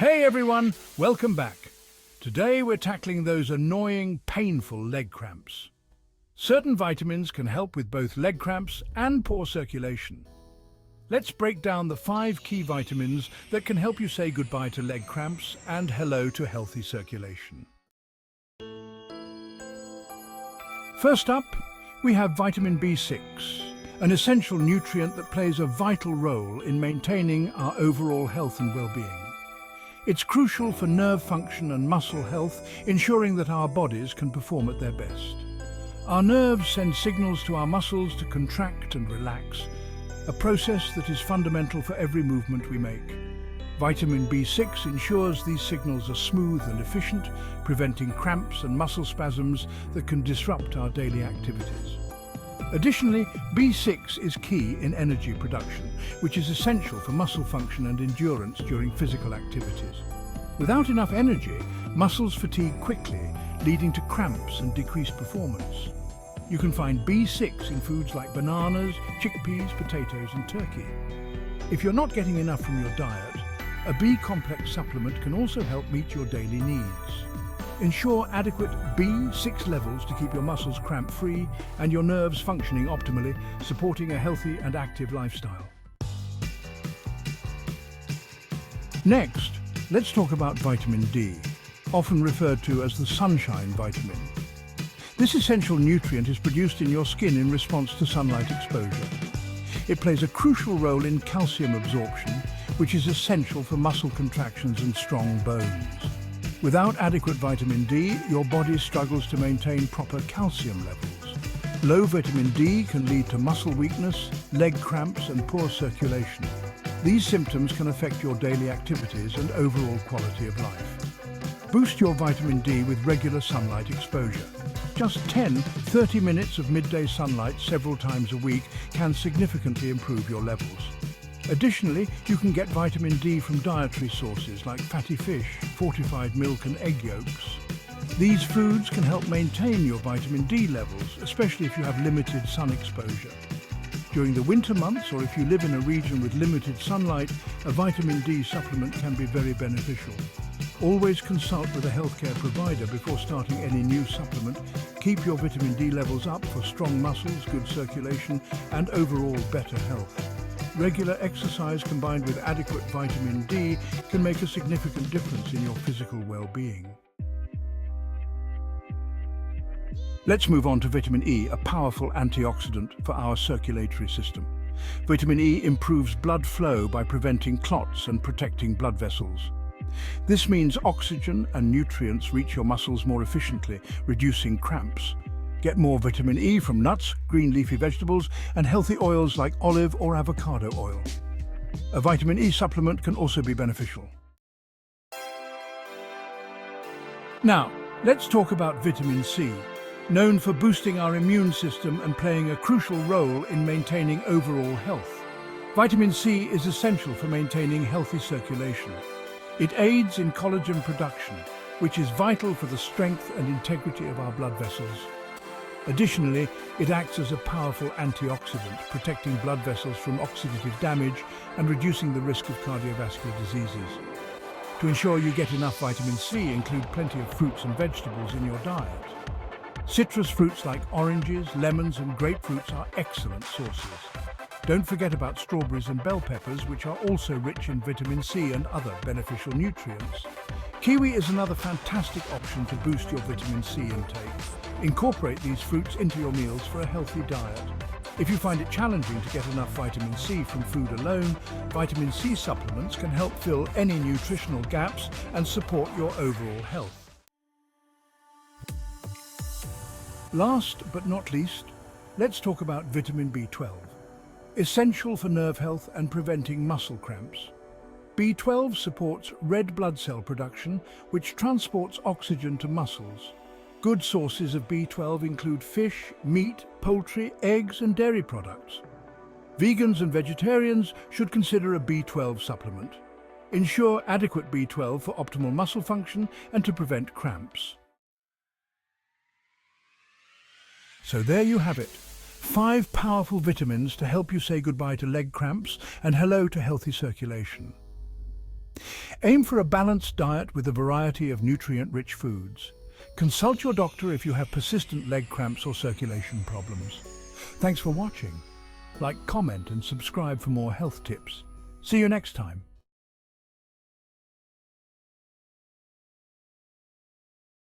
Hey everyone, welcome back. Today we're tackling those annoying, painful leg cramps. Certain vitamins can help with both leg cramps and poor circulation. Let's break down the 5 key vitamins that can help you say goodbye to leg cramps and hello to healthy circulation. First up, we have vitamin B6, an essential nutrient that plays a vital role in maintaining our overall health and well-being. It's crucial for nerve function and muscle health, ensuring that our bodies can perform at their best. Our nerves send signals to our muscles to contract and relax, a process that is fundamental for every movement we make. Vitamin B6 ensures these signals are smooth and efficient, preventing cramps and muscle spasms that can disrupt our daily activities. Additionally, B6 is key in energy production, which is essential for muscle function and endurance during physical activities. Without enough energy, muscles fatigue quickly, leading to cramps and decreased performance. You can find B6 in foods like bananas, chickpeas, potatoes, and turkey. If you're not getting enough from your diet, a B-complex supplement can also help meet your daily needs. Ensure adequate B6 levels to keep your muscles cramp-free and your nerves functioning optimally, supporting a healthy and active lifestyle. Next, let's talk about vitamin D, often referred to as the sunshine vitamin. This essential nutrient is produced in your skin in response to sunlight exposure. It plays a crucial role in calcium absorption, which is essential for muscle contractions and strong bones. Without adequate vitamin D, your body struggles to maintain proper calcium levels. Low vitamin D can lead to muscle weakness, leg cramps, and poor circulation. These symptoms can affect your daily activities and overall quality of life. Boost your vitamin D with regular sunlight exposure. Just 10-30 minutes of midday sunlight several times a week can significantly improve your levels. Additionally, you can get vitamin D from dietary sources like fatty fish, fortified milk and egg yolks. These foods can help maintain your vitamin D levels, especially if you have limited sun exposure. During the winter months, or if you live in a region with limited sunlight, a vitamin D supplement can be very beneficial. Always consult with a healthcare provider before starting any new supplement. Keep your vitamin D levels up for strong muscles, good circulation, and overall better health. Regular exercise combined with adequate vitamin D can make a significant difference in your physical well-being. Let's move on to vitamin E, a powerful antioxidant for our circulatory system. Vitamin E improves blood flow by preventing clots and protecting blood vessels. This means oxygen and nutrients reach your muscles more efficiently, reducing cramps. Get more vitamin E from nuts, green leafy vegetables, and healthy oils like olive or avocado oil. A vitamin E supplement can also be beneficial. Now, let's talk about vitamin C, known for boosting our immune system and playing a crucial role in maintaining overall health. Vitamin C is essential for maintaining healthy circulation. It aids in collagen production, which is vital for the strength and integrity of our blood vessels. Additionally, it acts as a powerful antioxidant, protecting blood vessels from oxidative damage and reducing the risk of cardiovascular diseases. To ensure you get enough vitamin C, include plenty of fruits and vegetables in your diet. Citrus fruits like oranges, lemons, and grapefruits are excellent sources. Don't forget about strawberries and bell peppers, which are also rich in vitamin C and other beneficial nutrients. Kiwi is another fantastic option to boost your vitamin C intake. Incorporate these fruits into your meals for a healthy diet. If you find it challenging to get enough vitamin C from food alone, vitamin C supplements can help fill any nutritional gaps and support your overall health. Last but not least, let's talk about vitamin B12. Essential for nerve health and preventing muscle cramps. B12 supports red blood cell production, which transports oxygen to muscles. Good sources of B12 include fish, meat, poultry, eggs, and dairy products. Vegans and vegetarians should consider a B12 supplement. Ensure adequate B12 for optimal muscle function and to prevent cramps. So there you have it. 5 powerful vitamins to help you say goodbye to leg cramps and hello to healthy circulation. Aim for a balanced diet with a variety of nutrient-rich foods. Consult your doctor if you have persistent leg cramps or circulation problems. Thanks for watching. Like, comment and subscribe for more health tips. See you next time.